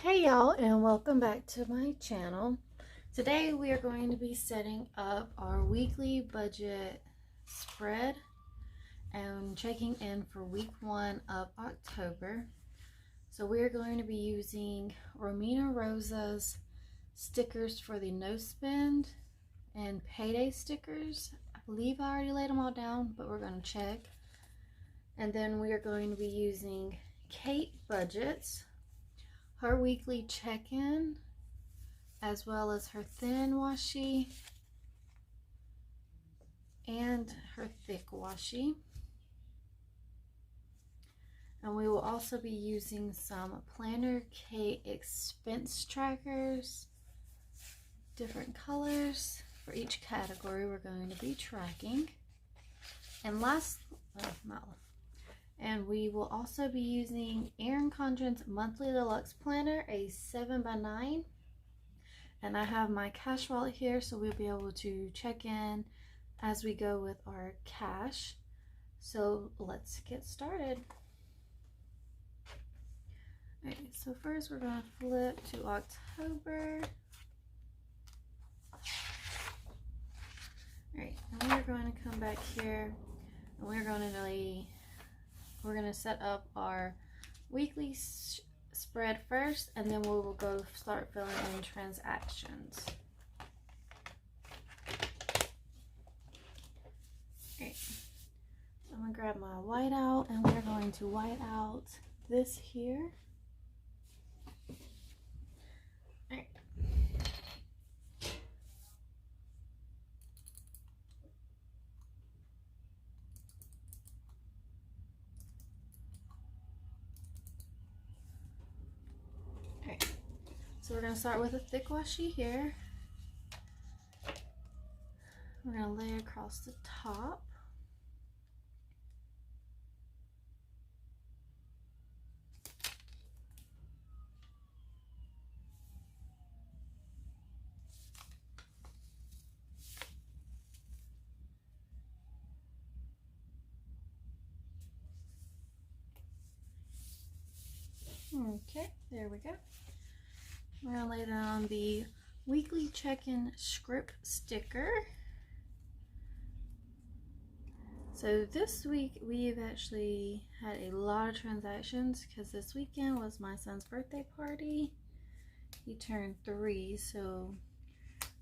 Hey y'all, and welcome back to my channel. Today we are going to be setting up our weekly budget spread and checking in for week 1 of October. So we are going to be using Romina Rosa's stickers for the no spend and payday stickers. I believe I already laid them all down, but we're going to check. And then we are going to be using Kate Budgets, her weekly check-in, as well as her thin washi and her thick washi. And we will also be using some Planner Kate expense trackers, different colors for each category we're going to be tracking. And and we will also be using Erin Condren's monthly deluxe planner, a 7x9. And I have my cash wallet here, so we'll be able to check in as we go with our cash. So let's get started. Alright, so first we're going to flip to October. Alright, and we're going to come back here and we're going to set up our weekly spread first, and then we will go start filling in transactions. Alright, so I'm going to grab my whiteout and we're going to white out this here. Alright. So we're going to start with a thick washi here. We're going to lay across the top. Okay, there we go. We're going to lay down the weekly check-in script sticker. So this week we've actually had a lot of transactions because this weekend was my son's birthday party. He turned 3, so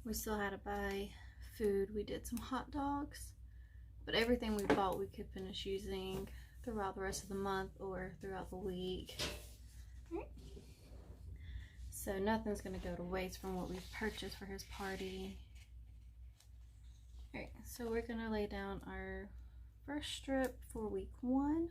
we still had to buy food. We did some hot dogs, but everything we bought we could finish using throughout the rest of the month or throughout the week. So nothing's going to go to waste from what we've purchased for his party. Alright, so we're going to lay down our first strip for week 1.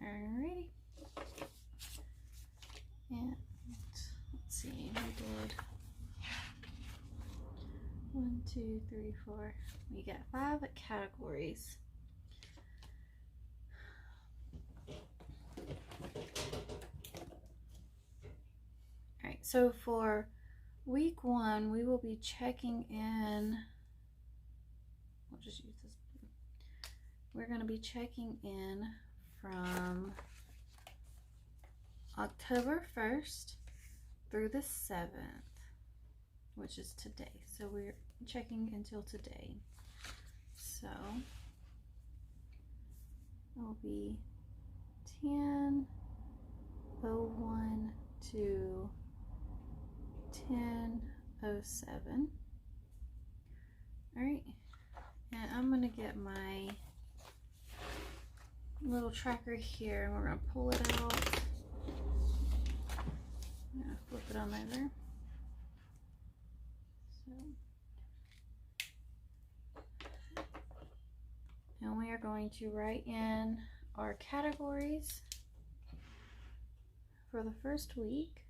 Alrighty. And let's see, we did 1, 2, 3, 4. We got 5 categories. Alright, so for week 1, we will be checking in. We'll just use this. We're going to be checking in from October 1st through the 7th, which is today. So we're checking until today. So it will be 10/01 to 10/07. Alright, and I'm going to get my little tracker here and we're going to pull it out. I'm going to flip it on over. And we are going to write in our categories for the first week.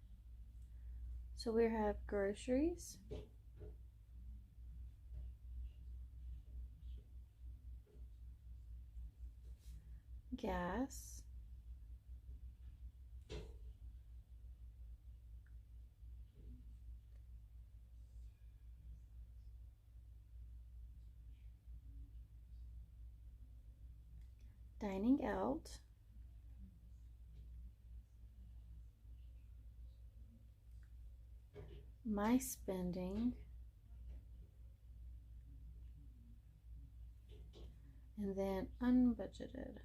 So we have groceries, gas, dining out, my spending, and then unbudgeted.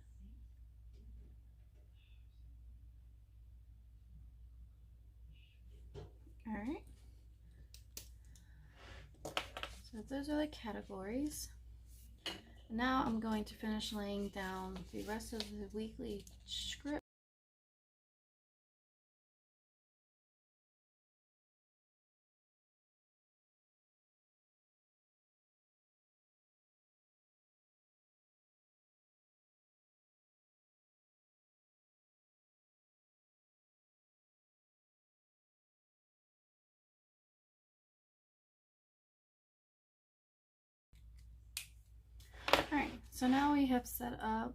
All right. So those are the categories. Now I'm going to finish laying down the rest of the weekly script. Alright, so now we have set up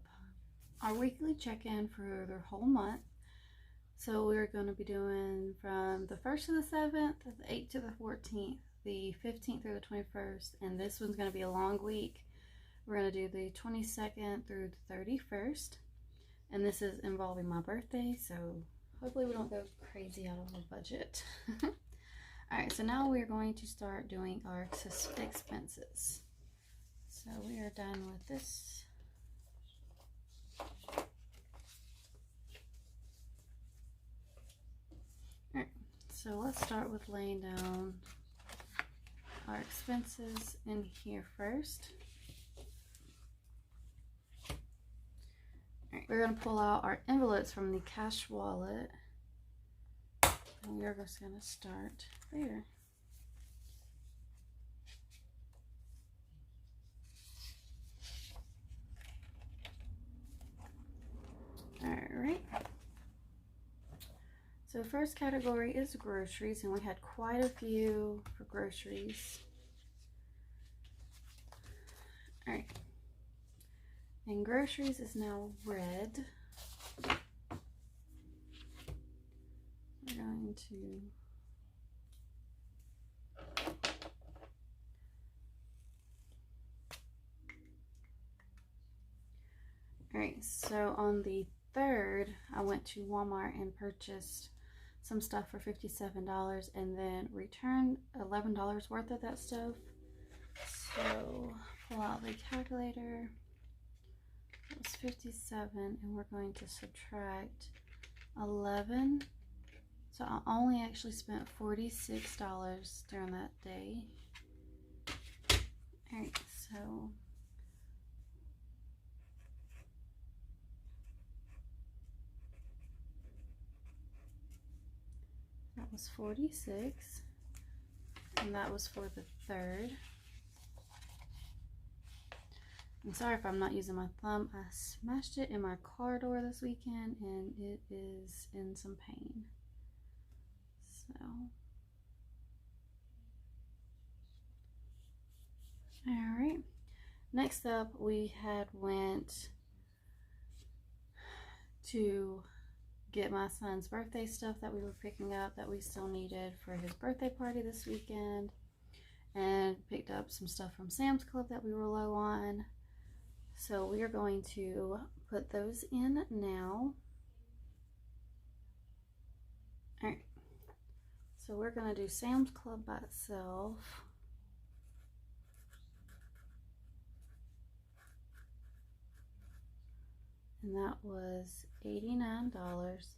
our weekly check-in for the whole month. So we're going to be doing from the 1st to the 7th, the 8th to the 14th, the 15th through the 21st, and this one's going to be a long week. We're going to do the 22nd through the 31st, and this is involving my birthday, so hopefully we don't go crazy out of our budget. Alright, so now we're going to start doing our expenses. So we are done with this. Alright, so let's start with laying down our expenses in here first. Alright, we're going to pull out our envelopes from the cash wallet. And we're just going to start there. Alright. So first category is groceries, and we had quite a few for groceries. Alright. And groceries is now red. We're going to Alright, so on the 3rd, I went to Walmart and purchased some stuff for $57 and then returned $11 worth of that stuff. So pull out the calculator. It was 57, and we're going to subtract 11. So I only actually spent $46 during that day. Alright, so that was 46, and that was for the 3rd. I'm sorry if I'm not using my thumb. I smashed it in my car door this weekend, and it is in some pain. So, alright. Next up, we had went to get my son's birthday stuff that we were picking up that we still needed for his birthday party this weekend, and picked up some stuff from Sam's Club that we were low on. So we are going to put those in now. Alright, so we're going to do Sam's Club by itself. And that was $89.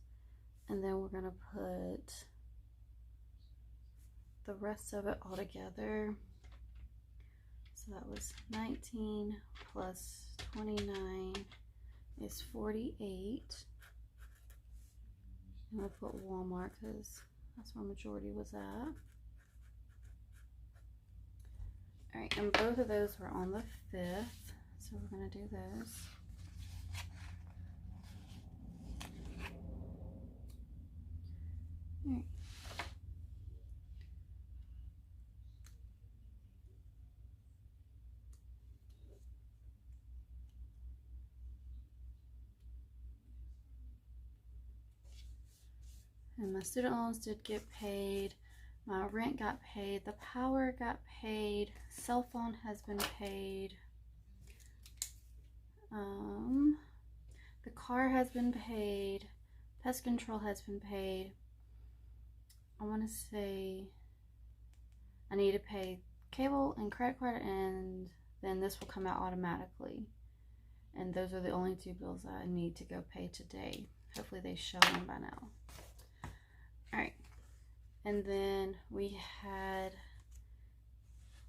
And then we're going to put the rest of it all together. So that was 19 plus 29 is 48. And we'll put Walmart because that's where majority was at. Alright, and both of those were on the 5th. So we're going to do those. Alright. And my student loans did get paid. My rent got paid. The power got paid. Cell phone has been paid. The car has been paid. Pest control has been paid. I want to say I need to pay cable and credit card, and then this will come out automatically. And those are the only two bills that I need to go pay today. Hopefully they show them by now. Alright. And then we had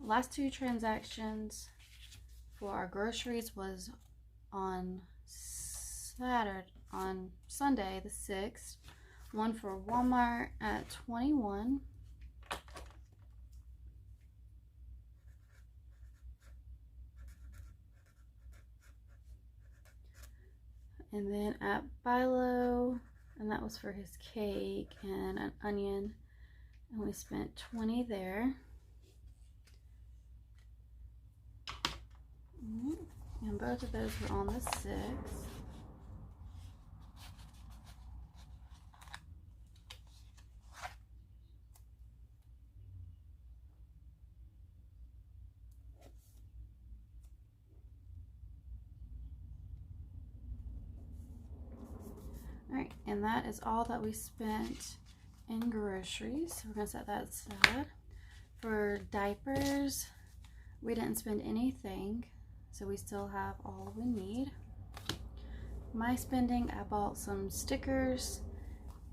last two transactions for our groceries was on Sunday the 6th. One for Walmart at 21. And then at Bilo, and that was for his cake and an onion, and we spent 20 there. And both of those were on the 6th. Alright, and that is all that we spent in groceries. So we're going to set that aside. For diapers, we didn't spend anything, so we still have all we need. My spending, I bought some stickers,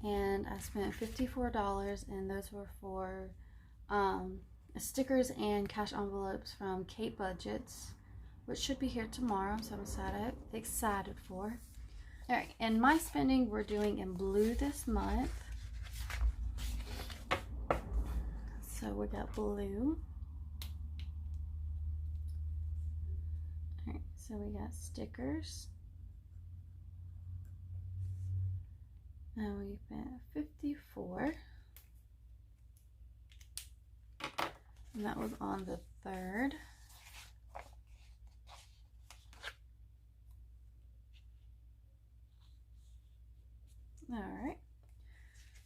and I spent $54, and those were for stickers and cash envelopes from Kate Budgets, which should be here tomorrow, so I'm excited for. Alright, and my spending we're doing in blue this month. So we got blue. Alright, so we got stickers. Now we spent 54. And that was on the 3rd. Alright,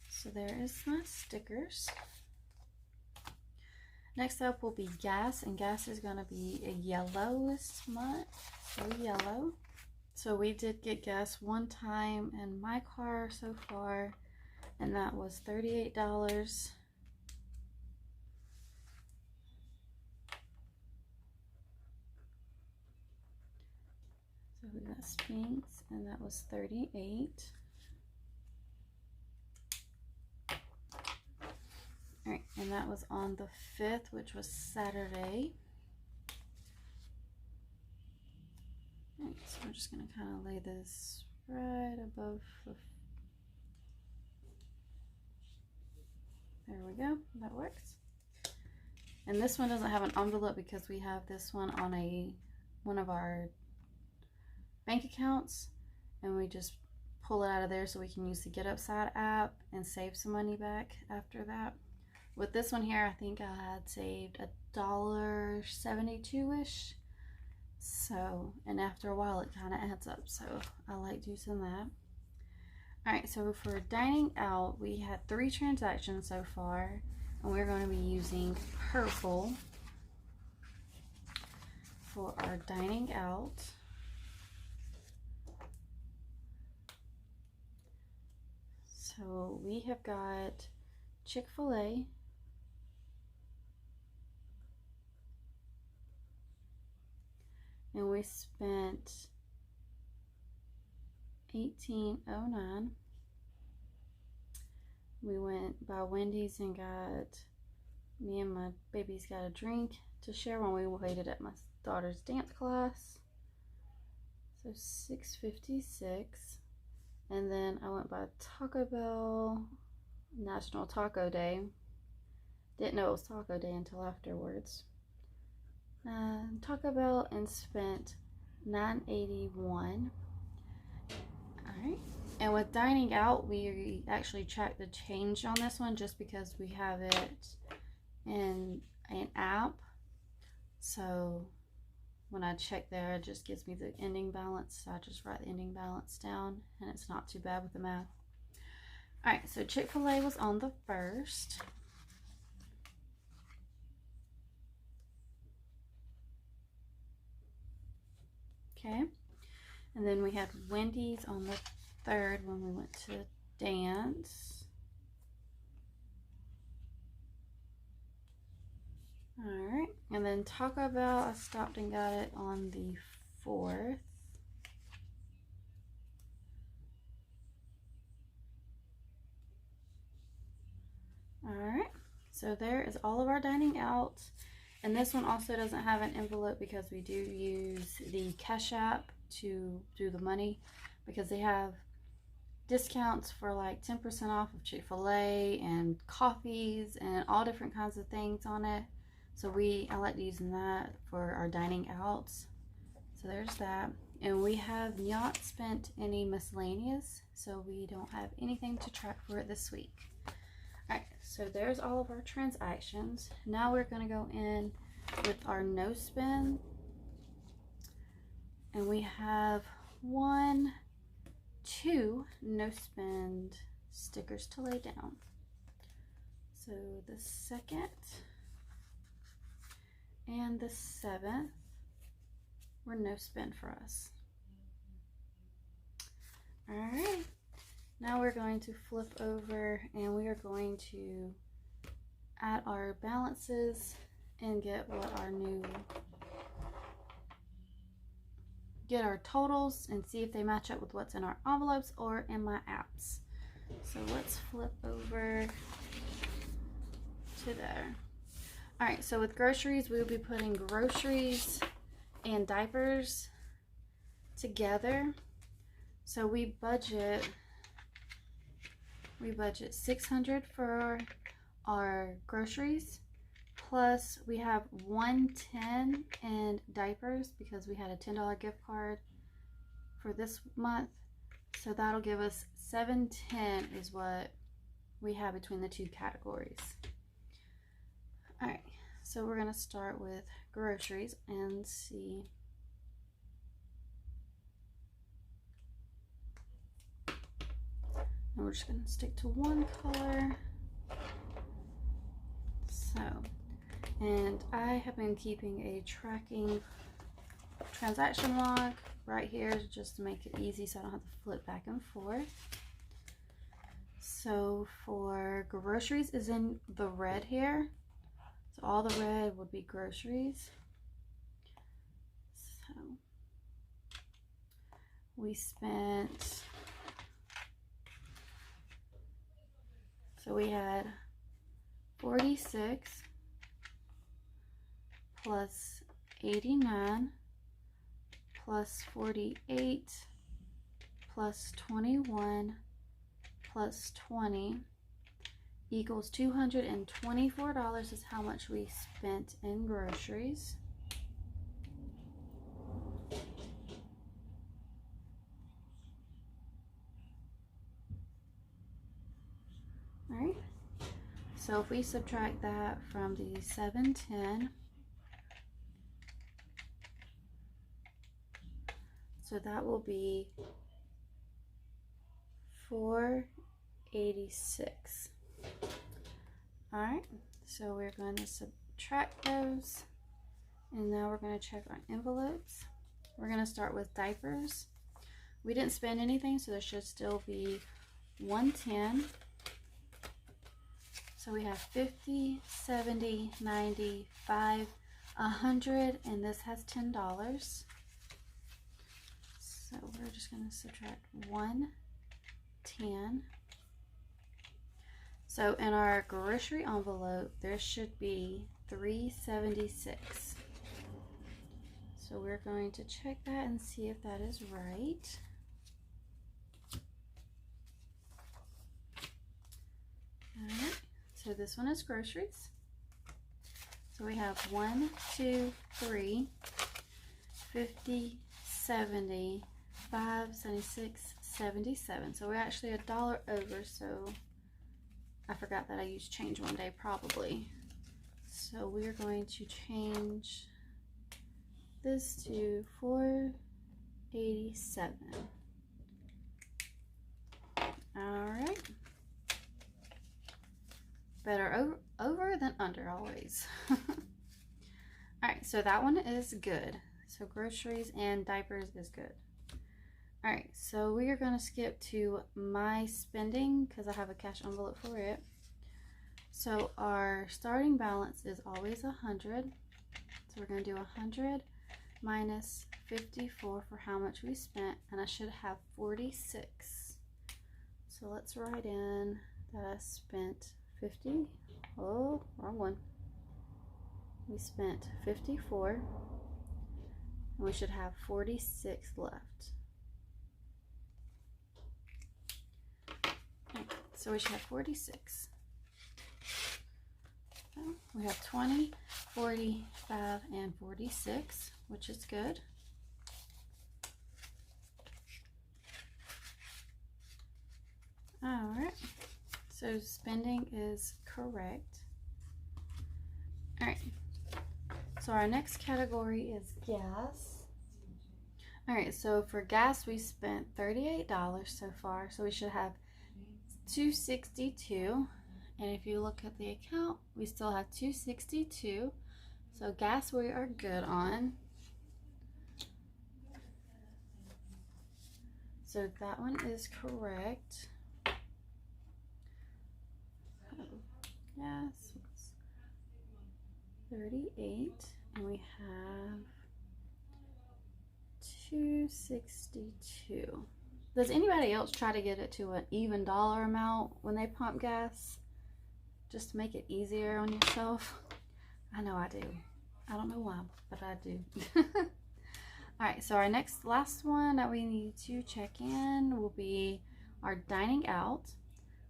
so there is my stickers. Next up will be gas, and gas is going to be a yellow this month, so yellow. So we did get gas one time in my car so far, and that was $38. So we got Spinks, and that was $38. Alright, and that was on the 5th, which was Saturday. Alright, so we're just going to kind of lay this right above the... There we go, that works. And this one doesn't have an envelope because we have this one on one of our bank accounts, and we just pull it out of there so we can use the GETUPSIDE app and save some money back after that. With this one here, I think I had saved $1.72-ish. So, and after a while it kind of adds up, so I like using that. Alright, so for dining out, we had 3 transactions so far, and we're going to be using purple for our dining out. So we have got Chick-fil-A, and we spent $18.09. We went by Wendy's and me and my babies got a drink to share when we waited at my daughter's dance class. So $6.56. And then I went by Taco Bell, National Taco Day. Didn't know it was Taco Day until afterwards. Taco Bell and spent $9.81. Alright, and with dining out, we actually tracked the change on this one just because we have it in an app. So when I check there, it just gives me the ending balance. So I just write the ending balance down, and it's not too bad with the math. Alright, so Chick-fil-A was on the 1st. Okay, And then we had Wendy's on the 3rd when we went to dance. Alright, and then Taco Bell, I stopped and got it on the 4th. Alright, so there is all of our dining out. And this one also doesn't have an envelope because we do use the Cash App to do the money, because they have discounts for like 10% off of Chick-fil-A and coffees and all different kinds of things on it. So I like using that for our dining outs. So there's that. And we have not spent any miscellaneous, so we don't have anything to track for it this week. Alright, so there's all of our transactions. Now we're going to go in with our no spend. And we have 2 no spend stickers to lay down. So the 2nd and the 7th were no spend for us. Alright. Now we're going to flip over and we are going to add our balances and get our totals and see if they match up with what's in our envelopes or in my apps. So let's flip over to there. Alright, so with groceries, we will be putting groceries and diapers together. So we budget $600 for our groceries, plus we have $110 in diapers because we had a $10 gift card for this month. So that'll give us $710 is what we have between the 2 categories. Alright, so we're going to start with groceries and see. And we're just going to stick to one color. So, and I have been keeping a tracking transaction log right here just to make it easy so I don't have to flip back and forth. So for groceries is in the red here. So all the red would be groceries. So we spent, so we had 46 plus 89 plus 48 plus 21 plus 20 equals $224 is how much we spent in groceries. Alright, so if we subtract that from the $710, so that will be $486. Alright, so we're going to subtract those, and now we're going to check our envelopes. We're going to start with diapers. We didn't spend anything, so there should still be $110. So we have 50, 70, 90, 5, 100, and this has $10. So we're just going to subtract 110. So in our grocery envelope, there should be $376. So we're going to check that and see if that is right. Alright, so this one is groceries. So we have 1, 2, 3, 50, 70, 5, 76, 77. So we're actually $1 over, so I forgot that I used change one day probably. So we're going to change this to 487. Alright. Better over than under always. Alright, so that one is good. So groceries and diapers is good. All right, so we are going to skip to my spending because I have a cash envelope for it. So our starting balance is always 100. So we're going to do 100 minus 54 for how much we spent, and I should have 46. So let's write in that I spent 50. Oh, wrong one. We spent 54, and we should have 46 left. So we should have 46. So we have 20, 45, and 46, which is good. All right, so spending is correct. All right, so our next category is gas. All right, so for gas, we spent $38 so far, so we should have $262. And if you look at the account, we still have $262. So gas we are good on. So that one is correct. Gas was 38, and we have 262. Does anybody else try to get it to an even dollar amount when they pump gas? Just to make it easier on yourself? I know I do. I don't know why, but I do. Alright, so our last one that we need to check in will be our dining out.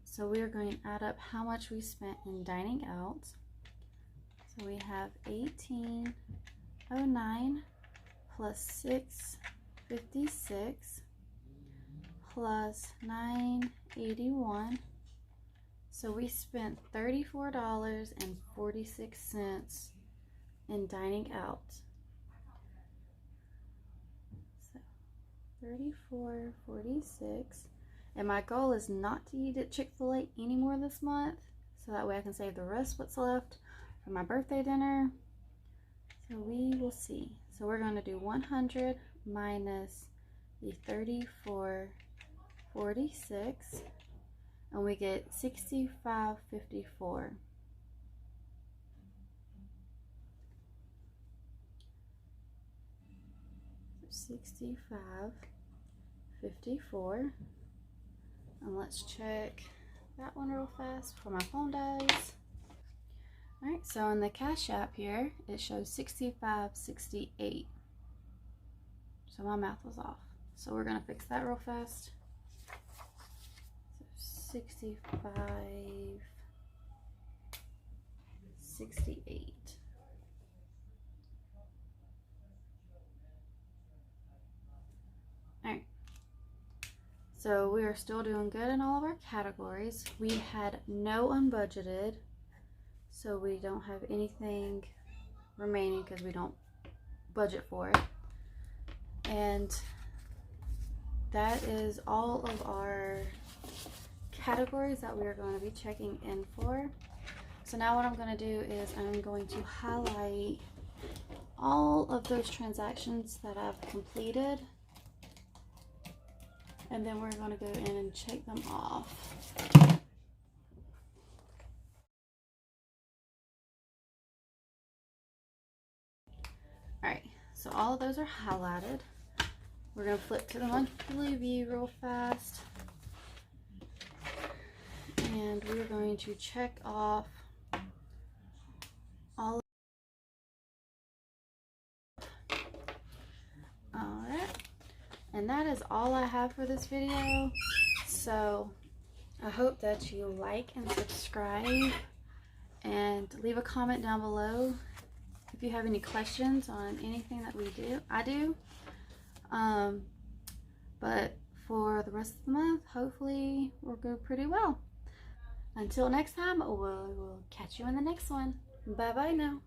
So we are going to add up how much we spent in dining out. So we have $18.09 plus $6.56 plus $9.81. So we spent $34.46 in dining out. So $34.46. And my goal is not to eat at Chick-fil-A anymore this month, so that way I can save the rest what's left for my birthday dinner. So we will see. So we're going to do 100 minus the $34.46. And we get $65.54. $65.54. And let's check that one real fast before my phone dies. Alright, so in the Cash App here, it shows $65.68. So my math was off. So we're going to fix that real fast. 65.68. Alright, so we are still doing good in all of our categories. We had no unbudgeted, so we don't have anything remaining because we don't budget for it. And that is all of our categories that we are going to be checking in for. So now what I'm going to do is I'm going to highlight all of those transactions that I've completed, and then we're going to go in and check them off. Alright, so all of those are highlighted. We're going to flip to the monthly view real fast, and we're going to check off all. Alright, and that is all I have for this video. So I hope that you like and subscribe, and leave a comment down below if you have any questions on anything that I do. But for the rest of the month, hopefully we'll go pretty well. Until next time, we'll catch you in the next one. Bye bye now.